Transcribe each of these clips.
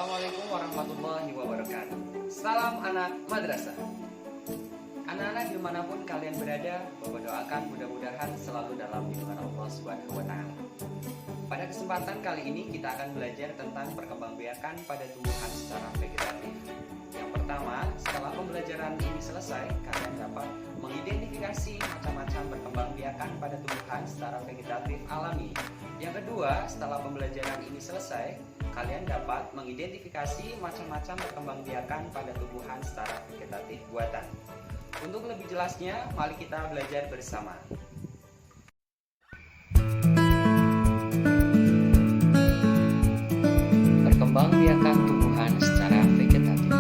Assalamualaikum warahmatullahi wabarakatuh. Salam anak madrasah. Anak-anak dimanapun kalian berada, Bapak doakan mudah-mudahan selalu dalam lindungan Allah Subhanahu wa Ta'ala. Pada kesempatan kali ini kita akan belajar tentang perkembangbiakan pada tumbuhan secara vegetatif. Yang pertama, setelah pembelajaran ini selesai, kalian dapat mengidentifikasi macam-macam perkembangbiakan pada tumbuhan secara vegetatif alami. Yang kedua, setelah pembelajaran ini selesai, kalian dapat mengidentifikasi macam-macam perkembangbiakan pada tumbuhan secara vegetatif buatan. Untuk lebih jelasnya, mari kita belajar bersama. Perkembangbiakan tumbuhan secara vegetatif.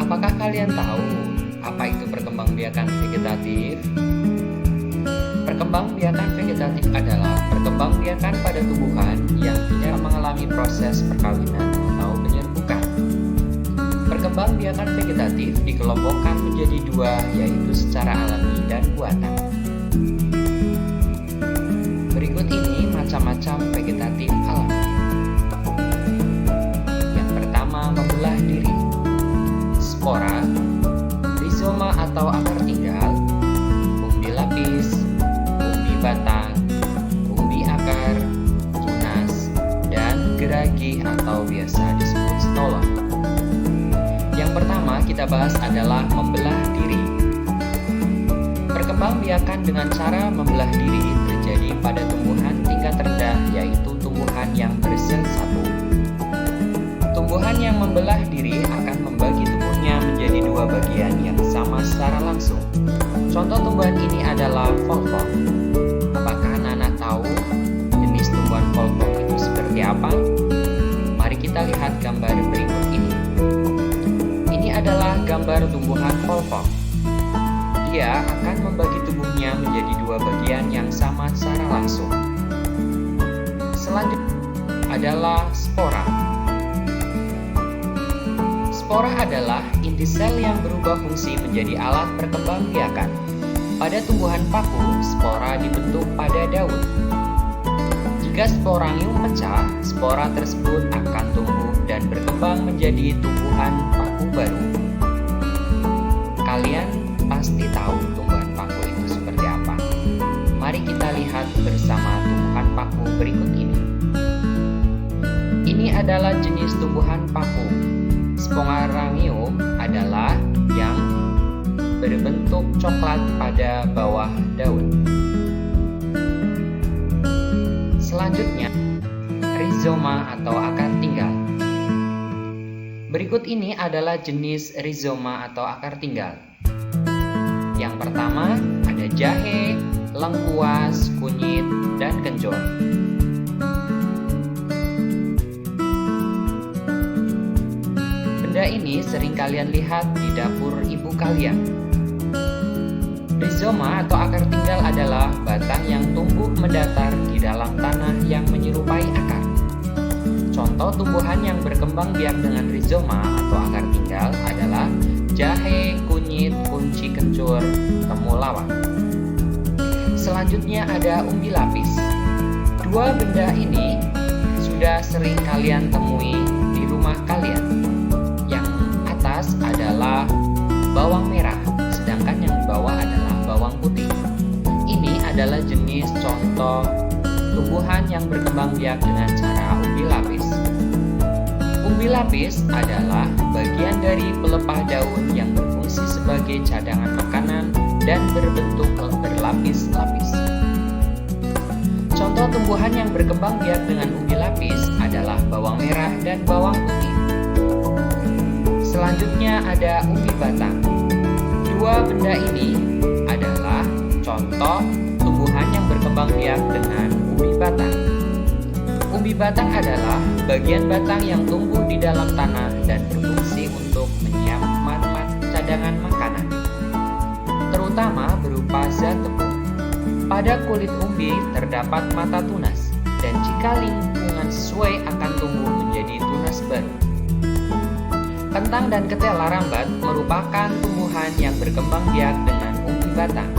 Apakah kalian tahu apa itu perkembangbiakan vegetatif? Perkembangbiakan vegetatif adalah perkembangbiakan pada tumbuhan yang tidak mengalami proses perkawinan atau penyerbukan. Perkembangbiakan vegetatif dikelompokkan menjadi dua, yaitu secara alami dan buatan. Berikut ini macam-macam vegetatif alami. Yang pertama, membelah diri. Spora, rizoma atau akar tinggal, umbi lapis, umbi batang, umbi akar, tunas, dan geragi atau biasa disebut stolon. Yang pertama kita bahas adalah membelah diri. Perkembangbiakan dengan cara membelah diri terjadi pada tumbuhan tingkat rendah, yaitu tumbuhan yang bersel satu. Tumbuhan yang membelah diri akan membagi tubuhnya menjadi dua bagian yang sama secara langsung. Contoh tumbuhan ini adalah volvok. Apakah anak-anak tahu jenis tumbuhan volvok itu seperti apa? Mari kita lihat gambar berikut ini. Ini adalah gambar tumbuhan volvok. Dia akan membagi tubuhnya menjadi dua bagian yang sama secara langsung. Selanjutnya adalah spora. Spora adalah inti sel yang berubah fungsi menjadi alat perkembangbiakan. Pada tumbuhan paku, spora dibentuk pada daun. Jika sporangium pecah, spora tersebut akan tumbuh dan berkembang menjadi tumbuhan paku baru. Kalian pasti tahu tumbuhan paku itu seperti apa. Mari kita lihat bersama tumbuhan paku berikut ini. Ini adalah jenis tumbuhan paku. Sporangium adalah yang berbentuk coklat pada bawah daun. Selanjutnya, rizoma atau akar tinggal. Berikut ini adalah jenis rizoma atau akar tinggal. Yang pertama ada jahe, lengkuas, kunyit, dan kencur. Benda ini sering kalian lihat di dapur ibu kalian. Rizoma atau akar tinggal adalah batang yang tumbuh mendatar di dalam tanah yang menyerupai akar. Contoh tumbuhan yang berkembang biak dengan rizoma atau akar tinggal adalah jahe, kunyit, kunci kencur, temulawak. Selanjutnya ada umbi lapis. Dua benda ini sudah sering kalian temui di rumah kalian. Yang atas adalah bawang merah, sedangkan yang di bawah adalah bawang putih. Ini adalah jenis contoh tumbuhan yang berkembang biak dengan cara umbi lapis. Umbi lapis adalah bagian dari pelepah daun yang berfungsi sebagai cadangan makanan dan berbentuk berlapis-lapis. Contoh tumbuhan yang berkembang biak dengan umbi lapis adalah bawang merah dan bawang putih. Selanjutnya ada umbi batang. Dua benda ini adalah contoh tumbuhan yang berkembang biak dengan umbi batang. Umbi batang adalah bagian batang yang tumbuh di dalam tanah dan berfungsi untuk menyimpan cadangan makanan, terutama berupa zat tepung. Pada kulit umbi terdapat mata tunas, dan jika lingkungan sesuai akan tumbuh menjadi tunas baru. Kentang dan ketela rambat merupakan tumbuhan yang berkembang biak dengan umbi batang.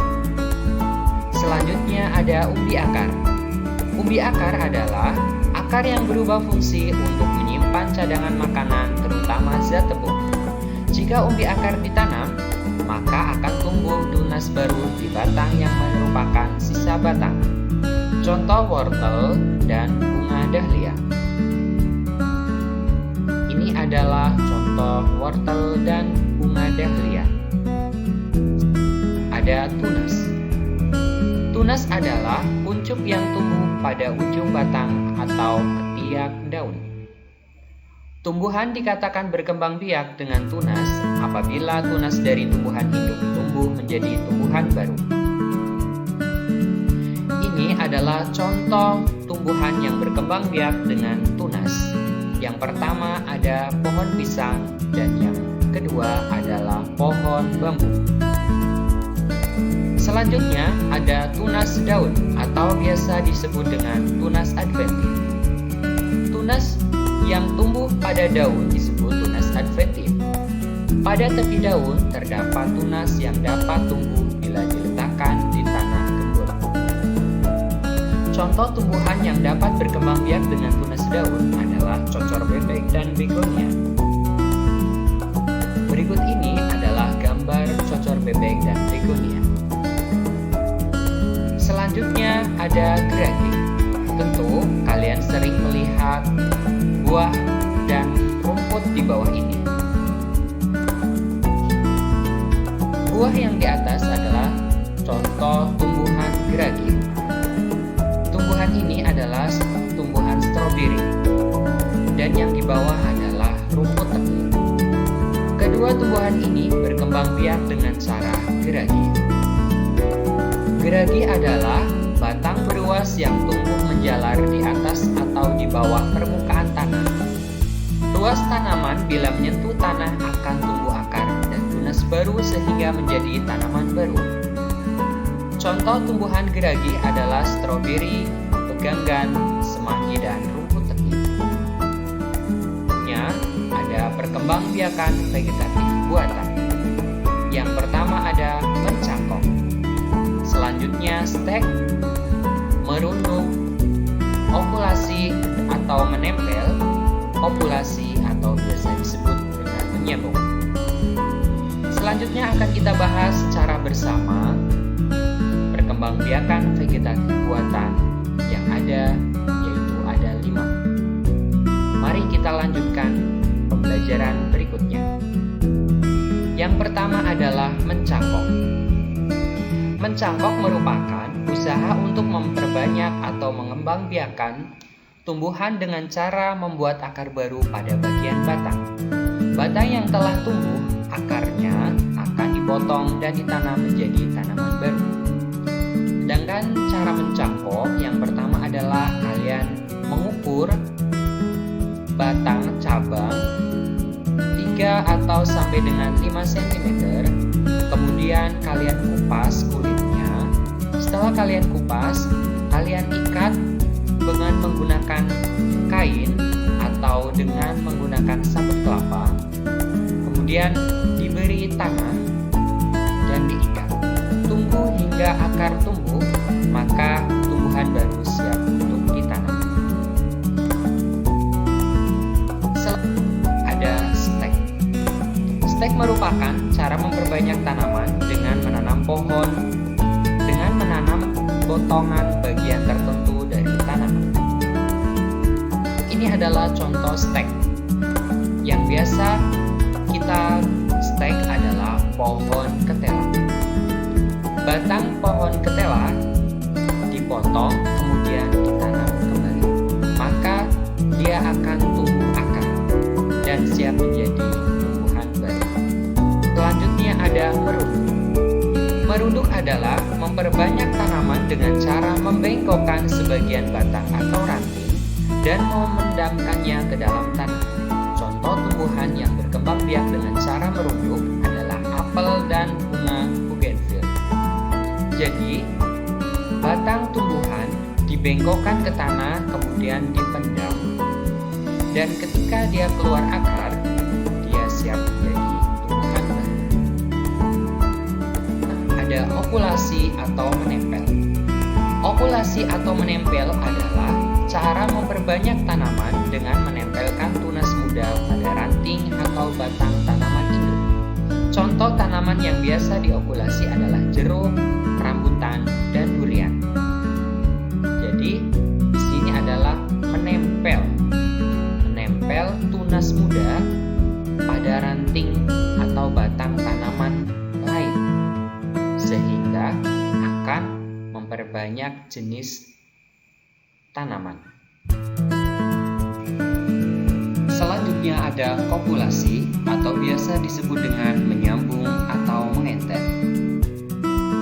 Selanjutnya ada umbi akar. Umbi akar adalah akar Akar yang berubah fungsi untuk menyimpan cadangan makanan, terutama zat tepung. Jika umbi akar ditanam, maka akan tumbuh tunas baru di batang yang merupakan sisa batang. Contoh wortel dan bunga dahlia. Ini adalah contoh wortel dan bunga dahlia. Ada tunas. Tunas adalah kuncup yang tumbuh pada ujung batang atau ketiak daun. Tumbuhan dikatakan berkembang biak dengan tunas apabila tunas dari tumbuhan induk tumbuh menjadi tumbuhan baru. Ini adalah contoh tumbuhan yang berkembang biak dengan tunas. Yang pertama ada pohon pisang dan yang kedua adalah pohon bambu. Selanjutnya ada tunas daun atau biasa disebut dengan tunas adventif. Tunas yang tumbuh pada daun disebut tunas adventif. Pada tepi daun terdapat tunas yang dapat tumbuh bila diletakkan di tanah gembur. Contoh tumbuhan yang dapat berkembang biak dengan tunas daun adalah cocor bebek dan begonia. Berikut ini adalah gambar cocor bebek dan begonia. Selanjutnya ada geragi. Tentu kalian sering melihat buah dan rumput di bawah ini. Buah yang di atas adalah contoh tumbuhan geragi. Tumbuhan ini adalah tumbuhan stroberi dan yang di bawah adalah rumput tebu. Kedua tumbuhan ini berkembang biak dengan cara geragi. Geragi adalah batang beruas yang tumbuh menjalar di atas atau di bawah permukaan tanah. Ruas tanaman bila menyentuh tanah akan tumbuh akar dan tunas baru sehingga menjadi tanaman baru. Contoh tumbuhan geragi adalah stroberi, peganggan, semanggi, dan rumput tebu. Ada perkembangbiakan vegetatif buatan. Yang pertama ada mencangkok. Selanjutnya stek, merunduk, ovulasi atau menempel, ovulasi atau biasa disebut dengan menyambung. Selanjutnya akan kita bahas secara bersama perkembangbiakan vegetatif buatan yang ada, yaitu ada 5. Mari kita lanjutkan pembelajaran berikutnya. Yang pertama adalah mencangkok. Mencangkok merupakan usaha untuk memperbanyak atau mengembangbiakan tumbuhan dengan cara membuat akar baru pada bagian batang. Batang yang telah tumbuh, akarnya akan dipotong dan ditanam menjadi tanaman baru. Sedangkan cara mencangkok yang pertama adalah kalian mengukur batang cabang 3 atau sampai dengan 5 cm. Kemudian kalian kupas kulitnya. Setelah kalian kupas, kalian ikat dengan menggunakan kain atau dengan menggunakan sabut kelapa. Kemudian diberi tanah dan diikat. Tunggu hingga akar tumbuh, maka tumbuhan baru siap untuk ditanam. Ada stek. Stek merupakan cara memperbanyak tanaman dengan menanam pohon, dengan menanam potongan bagian tertentu dari tanaman. Ini adalah contoh stek. Yang biasa kita stek adalah pohon ketela. Batang pohon ketela dipotong kemudian ditanam kembali. Maka dia akan tumbuh akar dan siap menjadi tumbuhan baru. Selanjutnya ada merunduk. Merunduk adalah memperbanyak tanaman dengan cara membengkokkan sebagian batang atau ranting dan memendamkannya ke dalam tanah. Contoh tumbuhan yang berkembang biak dengan cara merunduk adalah apel dan bunga bougainville. Jadi, batang tumbuhan dibengkokkan ke tanah kemudian dipendam, dan ketika dia keluar akar, dia siap menjadi tumbuhan baru. Ada ovulasi atau menempel. Ovulasi atau menempel adalah Cara memperbanyak tanaman dengan menempelkan tunas muda pada ranting atau batang tanaman induk. Contoh tanaman yang biasa diokulasi adalah jeruk, rambutan, dan durian. Jadi, di sini adalah menempel tunas muda pada ranting atau batang tanaman lain, sehingga akan memperbanyak jenis tanaman. Selanjutnya ada kopulasi atau biasa disebut dengan menyambung atau mengenten.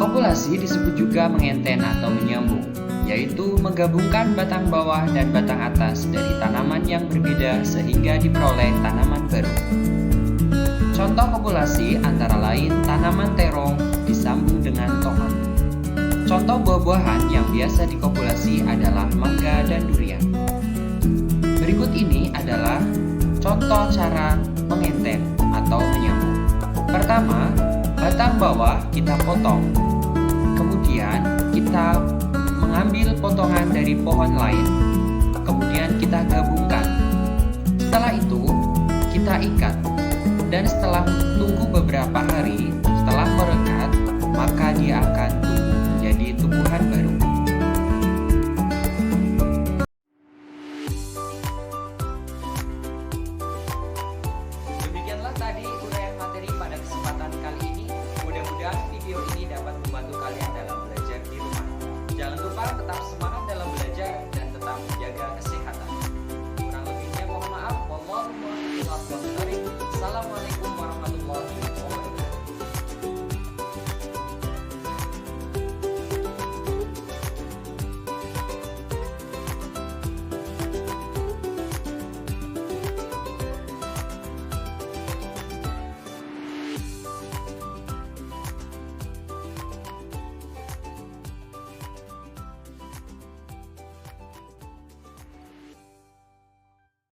Kopulasi disebut juga mengenten atau menyambung, yaitu menggabungkan batang bawah dan batang atas dari tanaman yang berbeda sehingga diperoleh tanaman baru. Contoh kopulasi antara lain tanaman terong disambung dengan tomat. Contoh buah-buahan yang biasa dikopulasi adalah mangga dan durian. Berikut ini adalah contoh cara mengenten atau menyambung. Pertama, batang bawah kita potong. Kemudian kita mengambil potongan dari pohon lain. Kemudian kita gabungkan. Setelah itu, kita ikat. Dan setelah tunggu beberapa hari, setelah merekat, maka dia akan tumbuh menjadi tumbuhan baru. Demikianlah tadi uraian materi pada kesempatan kali ini. Mudah-mudahan video ini dapat membantu kalian dalam belajar di rumah. Jangan lupa tetap semangat dalam belajar dan tetap menjaga kesehatan. Kurang lebihnya mohon maaf. Wassalamualaikum